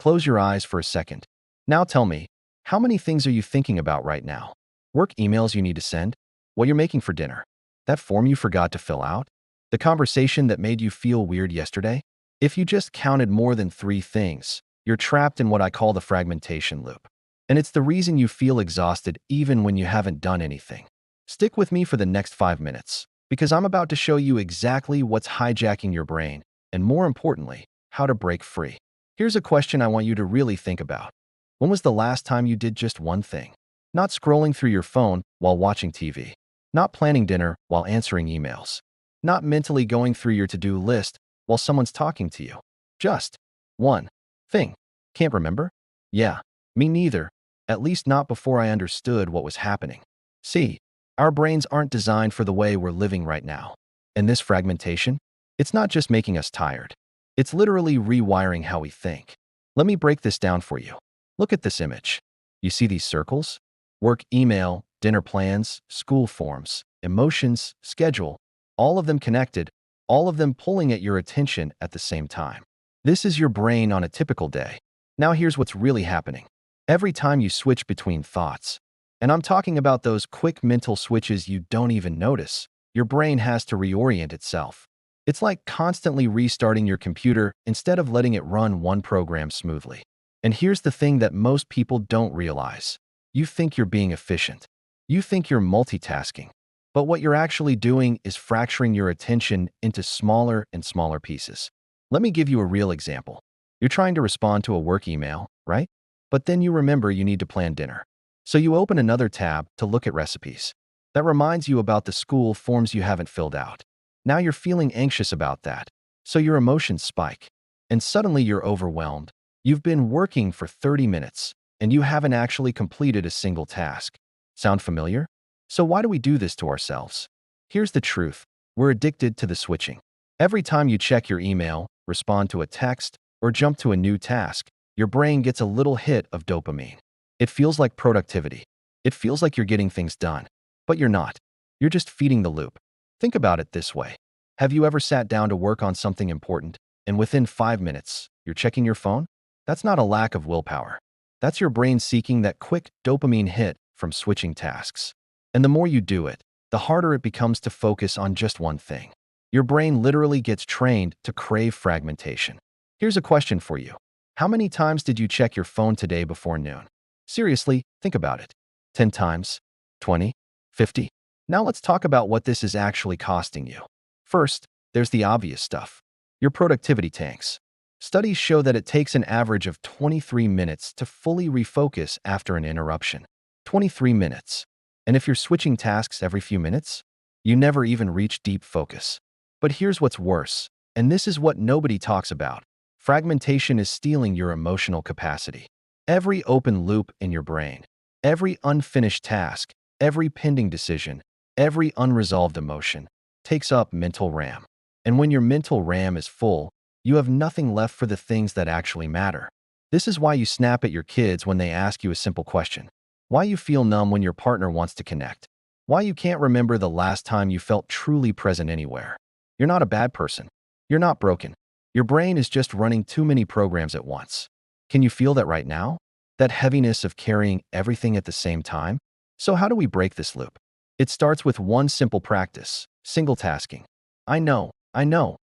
close your eyes for a second. Now tell me, how many things are you thinking about right now? Work emails you need to send? What you're making for dinner? That form you forgot to fill out? The conversation that made you feel weird yesterday? If you just counted more than 3 things, you're trapped in what I call the fragmentation loop. And it's the reason you feel exhausted even when you haven't done anything. Stick with me for the next 5 minutes, because I'm about to show you exactly what's hijacking your brain, and more importantly, how to break free. Here's a question I want you to really think about. When was the last time you did just one thing? Not scrolling through your phone while watching TV. Not planning dinner while answering emails. Not mentally going through your to-do list while someone's talking to you. Just one thing. Can't remember? Yeah, me neither. At least not before I understood what was happening. See, our brains aren't designed for the way we're living right now. And this fragmentation, it's not just making us tired. It's literally rewiring how we think. Let me break this down for you. Look at this image. You see these circles? Work email, dinner plans, school forms, emotions, schedule, all of them connected, all of them pulling at your attention at the same time. This is your brain on a typical day. Now here's what's really happening. Every time you switch between thoughts, and I'm talking about those quick mental switches you don't even notice, your brain has to reorient itself. It's like constantly restarting your computer instead of letting it run one program smoothly. And here's the thing that most people don't realize. You think you're being efficient. You think you're multitasking. But what you're actually doing is fracturing your attention into smaller and smaller pieces. Let me give you a real example. You're trying to respond to a work email, right? But then you remember you need to plan dinner. So you open another tab to look at recipes. That reminds you about the school forms you haven't filled out. Now you're feeling anxious about that. So your emotions spike. And suddenly you're overwhelmed. You've been working for 30 minutes, and you haven't actually completed a single task. Sound familiar? So why do we do this to ourselves? Here's the truth. We're addicted to the switching. Every time you check your email, respond to a text, or jump to a new task, your brain gets a little hit of dopamine. It feels like productivity. It feels like you're getting things done. But you're not. You're just feeding the loop. Think about it this way. Have you ever sat down to work on something important, and within 5 minutes, you're checking your phone? That's not a lack of willpower. That's your brain seeking that quick dopamine hit from switching tasks. And the more you do it, the harder it becomes to focus on just one thing. Your brain literally gets trained to crave fragmentation. Here's a question for you. How many times did you check your phone today before noon? Seriously, think about it. 10 times? 20? 50? Now let's talk about what this is actually costing you. First, there's the obvious stuff. Your productivity tanks. Studies show that it takes an average of 23 minutes to fully refocus after an interruption. 23 minutes. And if you're switching tasks every few minutes, you never even reach deep focus. But here's what's worse, and this is what nobody talks about. Fragmentation is stealing your emotional capacity. Every open loop in your brain, every unfinished task, every pending decision, every unresolved emotion takes up mental RAM. And when your mental RAM is full, you have nothing left for the things that actually matter. This is why you snap at your kids when they ask you a simple question. Why you feel numb when your partner wants to connect. Why you can't remember the last time you felt truly present anywhere. You're not a bad person. You're not broken. Your brain is just running too many programs at once. Can you feel that right now? That heaviness of carrying everything at the same time? So how do we break this loop? It starts with one simple practice, single tasking. I know,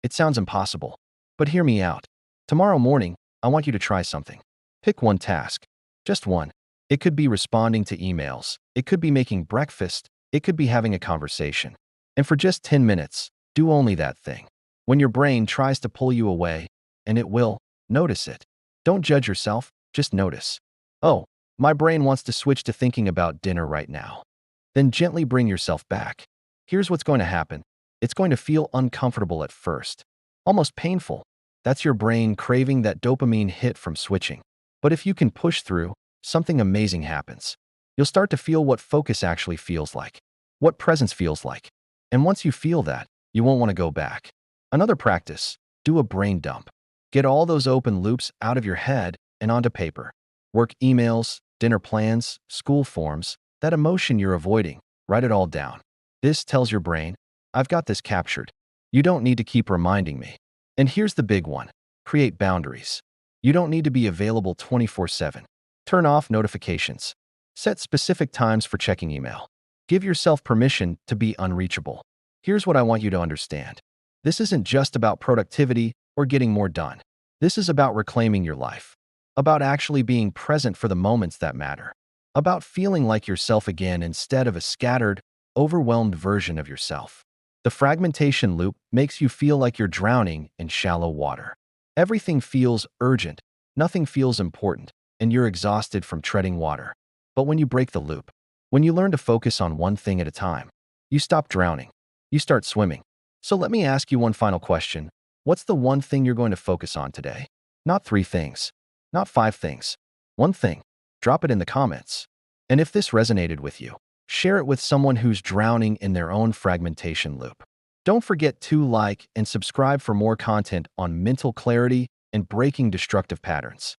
it sounds impossible. But hear me out. Tomorrow morning, I want you to try something. Pick one task. Just one. It could be responding to emails. It could be making breakfast. It could be having a conversation. And for just 10 minutes, do only that thing. When your brain tries to pull you away, and it will, notice it. Don't judge yourself, just notice. Oh, my brain wants to switch to thinking about dinner right now. Then gently bring yourself back. Here's what's going to happen. It's going to feel uncomfortable at first. Almost painful. That's your brain craving that dopamine hit from switching. But if you can push through, something amazing happens. You'll start to feel what focus actually feels like, what presence feels like. And once you feel that, you won't want to go back. Another practice, do a brain dump. Get all those open loops out of your head and onto paper. Work emails, dinner plans, school forms, that emotion you're avoiding, write it all down. This tells your brain, I've got this captured. You don't need to keep reminding me. And here's the big one. Create boundaries. You don't need to be available 24/7. Turn off notifications. Set specific times for checking email. Give yourself permission to be unreachable. Here's what I want you to understand. This isn't just about productivity or getting more done. This is about reclaiming your life, about actually being present for the moments that matter, about feeling like yourself again instead of a scattered, overwhelmed version of yourself. The fragmentation loop makes you feel like you're drowning in shallow water. Everything feels urgent, nothing feels important, and you're exhausted from treading water. But when you break the loop, when you learn to focus on one thing at a time, you stop drowning. You start swimming. So let me ask you one final question. What's the one thing you're going to focus on today? Not 3 things, not 5 things. One thing. Drop it in the comments. And if this resonated with you, share it with someone who's drowning in their own fragmentation loop. Don't forget to like and subscribe for more content on mental clarity and breaking destructive patterns.